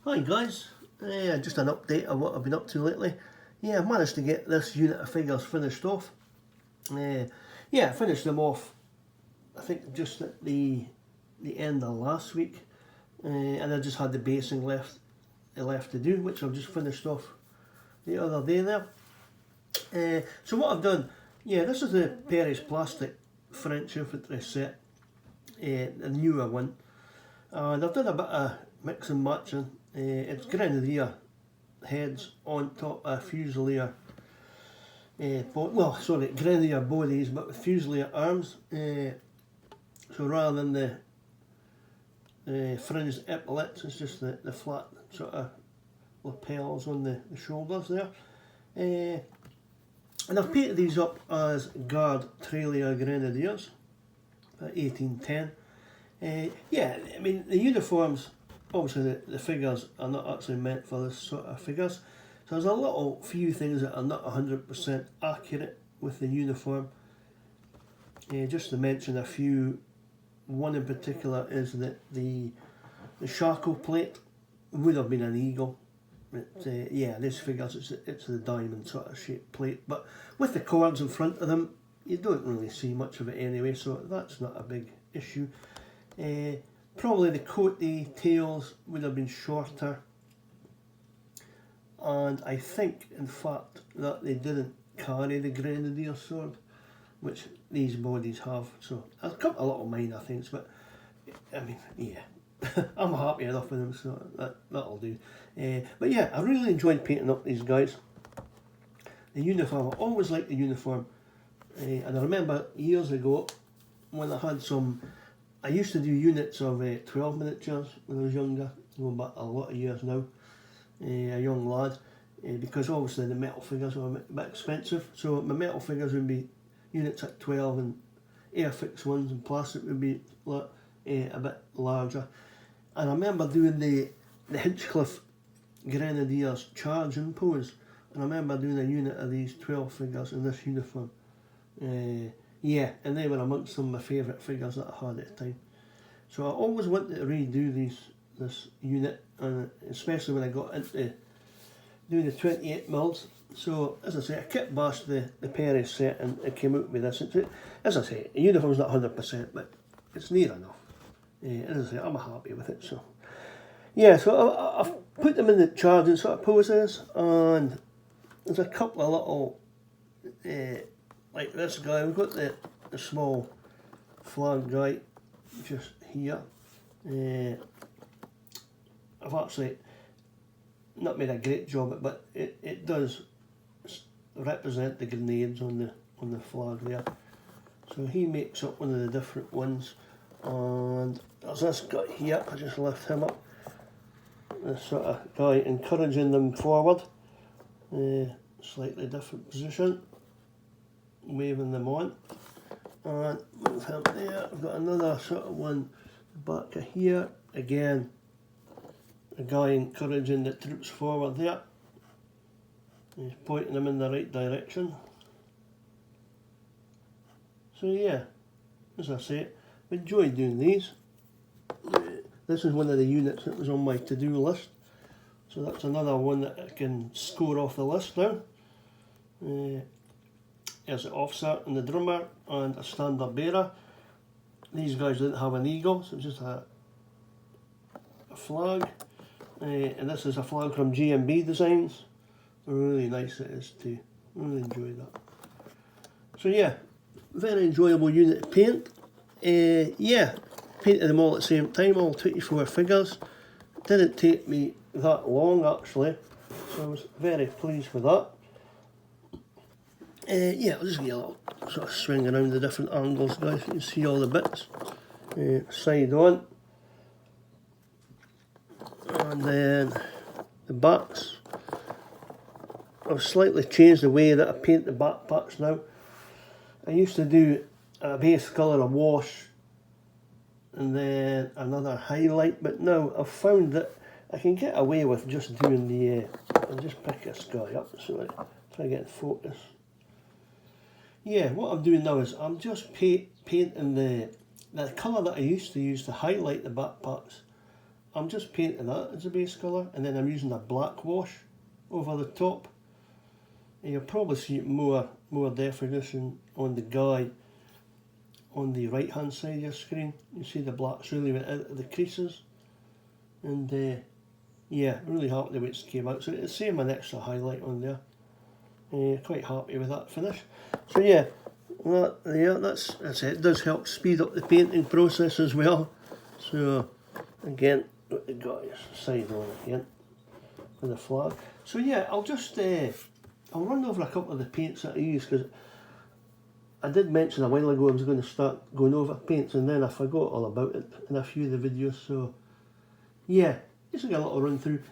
Hi guys, just an update of what I've been up to lately. I managed to get this unit of figures finished off. I finished them off I think just at the end of last week, and I just had the basing left to do, which I've just finished off the other day there. So what I've done, this is the Paris plastic French infantry set, the newer one, and I've done a bit of mix and matching. It's Grenadier heads on top of Fusilier, Grenadier bodies but with Fusilier arms. So rather than the fringed epaulets, it's just the flat sort of lapels on the shoulders there. And I've painted these up as Guard Tirailleurs Grenadiers at 1810. I mean the uniforms, obviously the figures are not actually meant for this sort of figures, so there's a little few things that are not 100% accurate with the uniform. Just to mention a few, one in particular is that the shackle plate would have been an eagle. This figures it's the diamond sort of shaped plate, but with the cords in front of them you don't really see much of it anyway, so that's not a big issue. Probably the coat tails would have been shorter, and I think in fact that they didn't carry the Grenadier sword, which these bodies have, so a couple of little minor things, but I mean, I'm happy enough with them, so that'll do. But I really enjoyed painting up these guys. The uniform, I always liked the uniform, and I remember years ago when I used to do units of 12 miniatures when I was younger, going back a lot of years now, a young lad, because obviously the metal figures were a bit expensive, so my metal figures would be units at 12 and airfix ones and plastic would be a bit larger. And I remember doing the Hinchcliffe Grenadiers charging pose, and I remember doing a unit of these 12 figures in this uniform. And they were amongst some of my favourite figures that I had at the time. So I always wanted to redo this unit, and especially when I got into doing the 28 mils. So as I say, I kit bashed the Paris set and it came out with this. As I say, the uniform's not 100%, but it's near enough. As I say, I'm happy with it. So I've put them in the charging sort of poses, and there's a couple of little, like this guy. We've got the small flag guy just here. I've actually not made a great job of it, but it does represent the grenades on the flag there. So he makes up one of the different ones, and there's this guy here. I just lift him up. This sort of guy encouraging them forward. Slightly different position, waving them on, and with him there, I've got another sort of one back of here. Again, a guy encouraging the troops forward there. He's pointing them in the right direction. So as I say, I enjoyed doing these. This is one of the units that was on my to-do list, so that's another one that I can score off the list now. There's the officer and the drummer and a standard bearer. These guys didn't have an eagle, so it's just a flag. And this is a flag from G&B Designs. Really nice it is too. Really enjoyed that. So very enjoyable unit to paint. Painted them all at the same time, all 24 figures. Didn't take me that long actually, so I was very pleased with that. I'll just get a little sort of swing around the different angles, guys. You can see all the bits. Side on, and then the backs. I've slightly changed the way that I paint the backpacks now. I used to do a base colour, a wash, and then another highlight, but now I've found that I can get away with just doing I'll just pick this guy up so I try to get in focus. What I'm doing now is I'm just painting the colour that I used to use to highlight the backpacks. I'm just painting that as a base colour, and then I'm using a black wash over the top. And you'll probably see more definition on the guy on the right hand side of your screen. You see the black's really went out of the creases, and yeah, really happy the way it came out. So it's same an extra highlight on there. Quite happy with that finish. So yeah, that's it. It does help speed up the painting process as well. So again, got the guy's side on again with the flag. So yeah, I'll just I'll run over a couple of the paints that I use, because I did mention a while ago I was going to start going over paints, and then I forgot all about it in a few of the videos. So yeah, just like a little run through.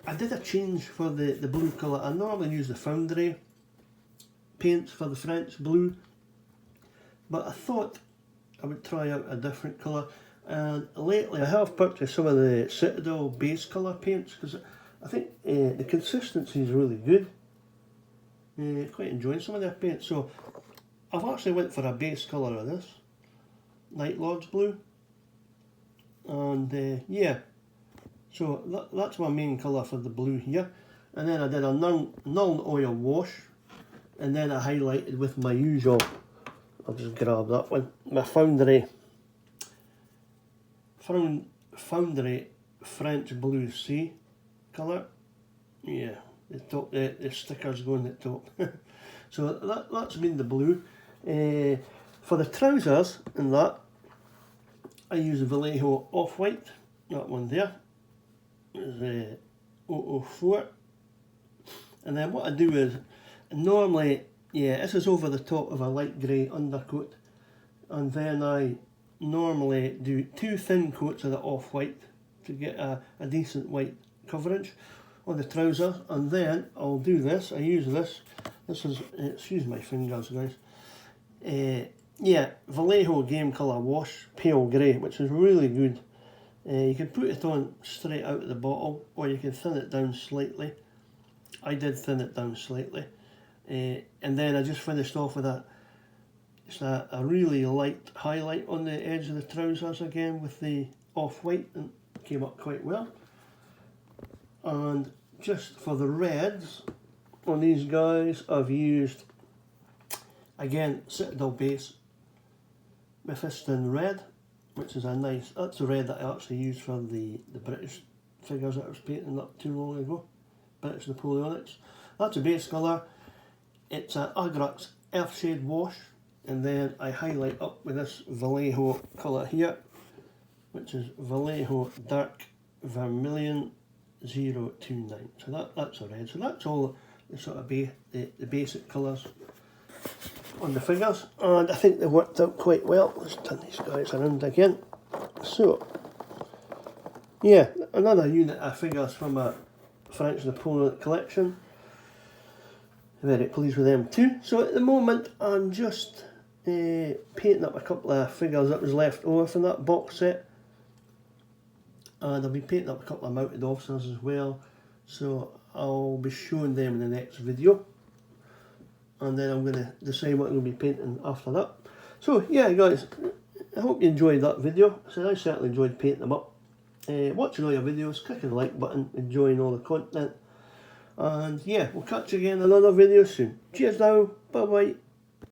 I did a change for the blue colour. I normally use the Foundry paints for the French blue, but I thought I would try out a different colour. And lately I have purchased some of the Citadel base colour paints, because I think the consistency is really good. Quite enjoying some of their paints. So I've actually went for a base colour of this Night Lord's blue, and yeah, so that's my main colour for the blue here. And then I did a null oil wash, and then I highlighted with my usual, I'll just grab that one, my Foundry French Blue Sea colour. Yeah, the top, the stickers going at the top. So that's been the blue. For the trousers and that, I use Vallejo Off-White, that one there is 004. And then what I do is, normally, yeah, this is over the top of a light grey undercoat, and then I normally do 2 thin coats of the Off-White to get a decent white coverage on the trousers. And then I'll do this, I use this is, excuse my fingers guys, yeah, Vallejo Game Colour Wash Pale Grey, which is really good. You can put it on straight out of the bottle, or you can thin it down slightly. I did thin it down slightly, and then I just finished off with a really light highlight on the edge of the trousers again with the Off-White, and came up quite well. And just for the reds on these guys, I've used again Citadel base Mephiston red, which is a nice, that's the red that I actually used for the British figures that I was painting not too long ago, British Napoleonics. That's a base colour. It's an Agrax Earthshade wash, and then I highlight up with this Vallejo colour here, which is Vallejo Dark Vermilion 029. So that's a red. So that's all the sort of the basic colours on the figures, and I think they worked out quite well. Let's turn these guys around again. So yeah, another unit of figures from a French Napoleon collection. Very pleased with them too. So at the moment I'm just painting up a couple of figures that was left over from that box set, and I'll be painting up a couple of mounted officers as well, so I'll be showing them in the next video, and then I'm going to decide what I'm going to be painting after that. So yeah guys, I hope you enjoyed that video. So I certainly enjoyed painting them up. Watching all your videos, clicking the like button, enjoying all the content, and yeah, we'll catch you again in another video soon. Cheers now, bye bye.